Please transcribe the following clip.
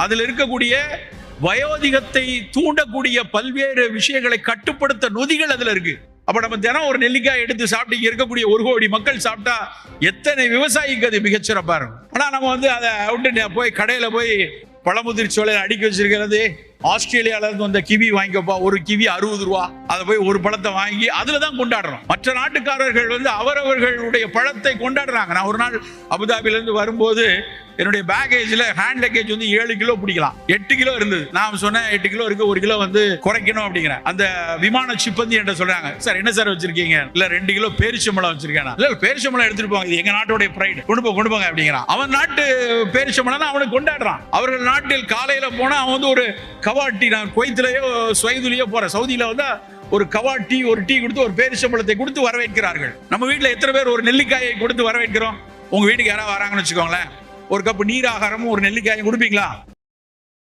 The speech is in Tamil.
அதில் இருக்கக்கூடிய வயோதிகத்தை தூண்டக்கூடிய பல்வேறு விஷயங்களை கட்டுப்படுத்த நொதிகள் அதுல இருக்கு. அப்ப நம்ம தினம் ஒரு நெல்லிக்காய் எடுத்து சாப்பிட்டு இருக்கக்கூடிய 1 கோடி மக்கள் சாப்பிட்டா எத்தனை விவசாயிக்கு அது மிகச்சிறப்பா இருக்கும். ஆனா நம்ம அதை விட்டு போய் கடையில போய் பழமுதிர் சோலையில அடுக்கி வச்சிருக்கிறது. ஆஸ்திரேலியால இருந்து வந்த கிவி வாங்கிக்கப்பா, ஒரு கிவி 60 ரூபா, அதை போய் ஒரு பழத்தை வாங்கி அதுலதான் கொண்டாடுறோம். மற்ற நாட்டுக்காரர்கள் அவரவர்களுடைய பழத்தை கொண்டாடுறாங்க. நான் ஒரு நாள் அபுதாபில இருந்து வரும்போது என்னுடைய பேக்கேஜ்ல ஹேண்ட் லக்கேஜ் 7 கிலோ பிடிக்கலாம், 8 கிலோ இருந்தது. நான் சொன்னேன் 8 கிலோ இருக்கு, 1 கிலோ குறைக்கணும் அப்படிங்கிறேன். அந்த விமான சிப்பந்தி என்ற சொல்றாங்க, சார் என்ன சார் வச்சிருக்கீங்க? இல்ல 2 கிலோ பேரிச்சம்பழம் வச்சிருக்கேன். இல்ல பேரிச்சம்பழம் எடுத்துட்டு போங்க, இது எங்க நாட்டோட பிரைட், கொண்டு போங்க அப்படிங்கிறான். அவன் நாட்டு பேரிச்சம்பழம் அவனுக்கு கொண்டாடுறான். அவர்கள் நாட்டில் காலையில போனா அவன் ஒரு கவாட்டி, நான் குவைத்திலேயோ ஸ்வைதுலயோ போறேன், சவுதியில ஒரு கவாட்டி, ஒரு டீ கொடுத்து ஒரு பேரிச்சம்பழத்தை கொடுத்து வரவேற்கிறார்கள். நம்ம வீட்டுல எத்தனை பேர் ஒரு நெல்லிக்காயை கொடுத்து வரவேற்கிறோம்? உங்க வீட்டுக்கு யாராவது வராங்கன்னு வச்சுக்கோங்களேன், ஒரு கப்பு நீர் ஆகாரமும் ஒரு நெல்லிக்காயும் கொடுப்பீங்களா?